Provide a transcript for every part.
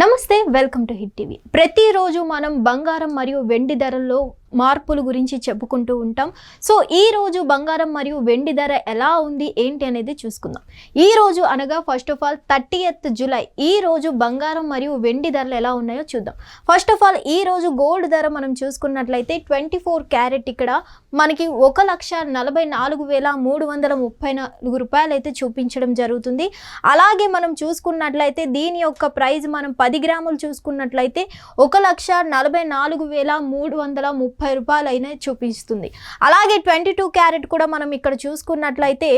నమస్తే welcome to hit TV. ప్రతిరోజు మనం బంగారం మరియు వెండి ధరల్లో మార్పుల గురించి చెప్పుకుంటూ ఉంటాం. సో ఈ రోజు బంగారం మరియు వెండి ధర ఎలా ఉంది ఏంటి అనేది చూసుకుందాం. ఈ రోజు అనగా first of all 30th July ఈ రోజు బంగారం మరియు వెండి ధరలు ఎలా ఉన్నాయో చూద్దాం. ఫస్ట్ ఆఫ్ ఆల్ ఈ రోజు గోల్డ్ ధర మనం చూసుకున్నట్లయితే 24 క్యారెట్ ఇక్కడ మనకి 1,44,334 రూపాయలు అయితే చూపించడం జరుగుతుంది. అలాగే మనం చూసుకున్నట్లయితే దీని యొక్క ప్రైస్ మనం 10 గ్రాములు చూసుకున్నట్లయితే 1,44,330 రూపాయలు అయినా చూపిస్తుంది. అలాగే 22 క్యారెట్ కూడా మనం ఇక్కడ చూసుకున్నట్లయితే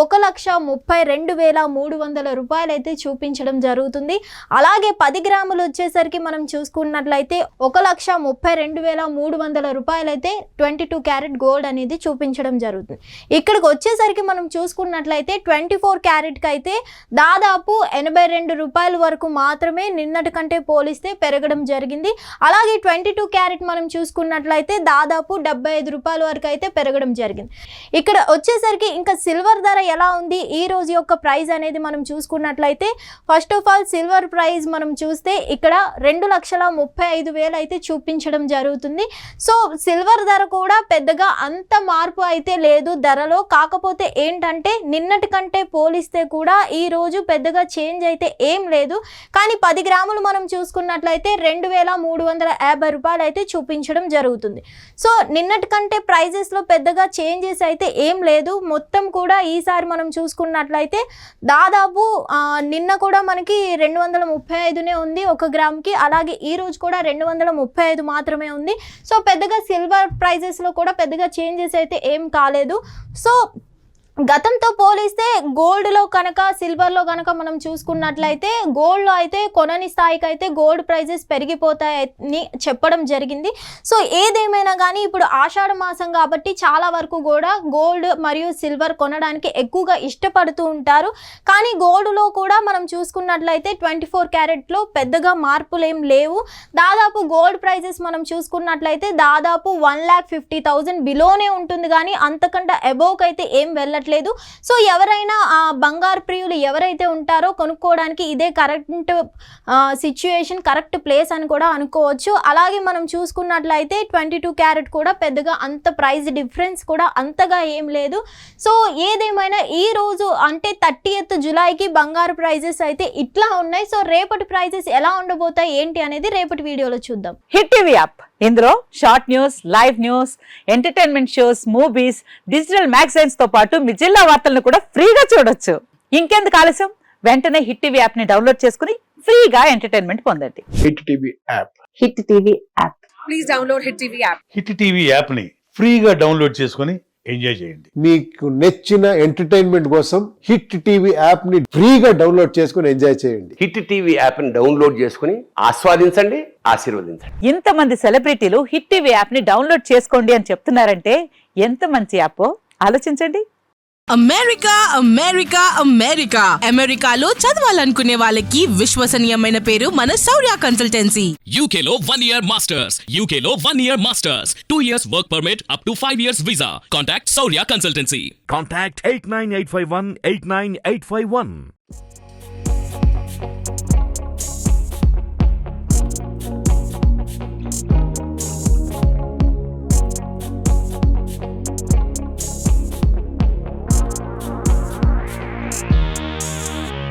1,32,300 రూపాయలు అయితే చూపించడం జరుగుతుంది. అలాగే 10 గ్రాములు వచ్చేసరికి మనం చూసుకున్నట్లయితే 1,32,300 రూపాయలు అయితే 22 క్యారెట్ గోల్డ్ అనేది చూపించడం జరుగుతుంది. ఇక్కడికి వచ్చేసరికి మనం చూసుకున్నట్లయితే 24 క్యారెట్కి అయితే దాదాపు 82 రూపాయల వరకు మాత్రమే నిన్నటి కంటే పోలిస్తే పెరగడం జరిగింది. అలాగే 22 క్యారెట్ మనం చూసుకున్నట్లయితే దాదాపు 75 రూపాయల వరకు అయితే పెరగడం జరిగింది. ఇక్కడ వచ్చేసరికి ఇంకా సిల్వర్ ధర ఎలా ఉంది ఈ రోజు యొక్క ప్రైస్ అనేది మనం చూసుకున్నట్లయితే first of all silver price మనం చూస్తే ఇక్కడ 2,35,000 అయితే చూపించడం జరుగుతుంది. సో సిల్వర్ ధర కూడా పెద్దగా అంత మార్పు అయితే లేదు ధరలో. కాకపోతే ఏంటంటే నిన్నటి కంటే పోలిస్తే కూడా ఈ రోజు పెద్దగా చేంజ్ అయితే ఏం లేదు. కానీ 10 గ్రాములు మనం చూసుకున్నట్లయితే 2,350 రూపాయలు అయితే చూపించడం జరుగుతుంది. సో నిన్నటి కంటే ప్రైజెస్లో పెద్దగా చేంజెస్ అయితే ఏం లేదు. మొత్తం కూడా ఈసారి మనం చూసుకున్నట్లయితే దాదాపు నిన్న కూడా మనకి 235నే ఉంది 1 గ్రామ్కి. అలాగే ఈ రోజు కూడా 235 మాత్రమే ఉంది. సో పెద్దగా సిల్వర్ ప్రైజెస్లో కూడా పెద్దగా చేంజెస్ అయితే ఏం కాలేదు. సో గతంతో పోలిస్తే గోల్డ్లో కనుక సిల్వర్లో కనుక మనం చూసుకున్నట్లయితే గోల్డ్లో అయితే కొనని స్థాయికి అయితే గోల్డ్ ప్రైజెస్ పెరిగిపోతాయని చెప్పడం జరిగింది. సో ఏదేమైనా కానీ ఇప్పుడు ఆషాఢ మాసం కాబట్టి చాలా వరకు కూడా గోల్డ్ మరియు సిల్వర్ కొనడానికి ఎక్కువగా ఇష్టపడుతూ ఉంటారు. కానీ గోల్డ్లో కూడా మనం చూసుకున్నట్లయితే 24 క్యారెట్లో పెద్దగా మార్పులు ఏం లేవు. దాదాపు గోల్డ్ ప్రైజెస్ మనం చూసుకున్నట్లయితే దాదాపు 1,50,000 బిలోనే ఉంటుంది కానీ అంతకంటే అబోవ్కి అయితే ఏం వెళ్ళట్లేదు. సో ఎవరైనా ఆ బంగారు ప్రియులు ఎవరైతే ఉంటారో కొనుక్కోవడానికి ఇదే కరెక్ట్ సిచ్యుయేషన్, కరెక్ట్ ప్లేస్ అని కూడా అనుకోవచ్చు. అలాగే మనం చూసుకున్నట్లయితే 22 క్యారెట్ కూడా పెద్దగా అంత ప్రైస్ డిఫరెన్స్ కూడా అంతగా ఏం లేదు. సో ఏదేమైనా ఈ రోజు అంటే 30th జూలైకి బంగారు ప్రైజెస్ అయితే ఇట్లా ఉన్నాయి. సో రేపటి ప్రైజెస్ ఎలా ఉండబోతాయి ఏంటి అనేది రేపటి వీడియోలో చూద్దాం. హిట్ టీవీ యాప్ ఇందులో short news, live news, entertainment shows, movies, digital magazines తో పాటు మీ జిల్లా వార్తలను కూడా ఫ్రీగా చూడొచ్చు. ఇంకెందుకు ఆలస్యం, వెంటనే హిట్ టీవీ యాప్ ని డౌన్లోడ్ చేసుకుని ఫ్రీగా ఎంటర్టైన్మెంట్ పొందండి. Hit TV app. Hit TV app. Please download hit TV app. Hit TV app ని ఫ్రీగా డౌన్లోడ్ చేసుకుని ఎంజాయ్ చేయండి. మీకు నచ్చిన ఎంటర్టైన్మెంట్ కోసం హిట్ టీవీ యాప్ ని ఫ్రీగా డౌన్లోడ్ చేసుకుని ఎంజాయ్ చేయండి. హిట్ టీవీ యాప్ ని డౌన్లోడ్ చేసుకుని ఆస్వాదించండి, ఆశీర్వదించండి. ఇంతమంది సెలబ్రిటీలు హిట్ టీవీ యాప్ ని డౌన్లోడ్ చేసుకోండి అని చెప్తున్నారంటే ఎంత మంచి యాప్ ఆలోచించండి. అమెరికా అమెరికా అమెరికా అమెరికాలో చదవాలనుకునే వాళ్ళకి విశ్వసనీయమైన పేరు మన శౌర్య కన్సల్టెన్సీ. UK లో 1 year masters. UK లో 1 year masters. 2 years work permit up to 5 years visa. Contact Saurya Consultancy. Contact 89851 89851.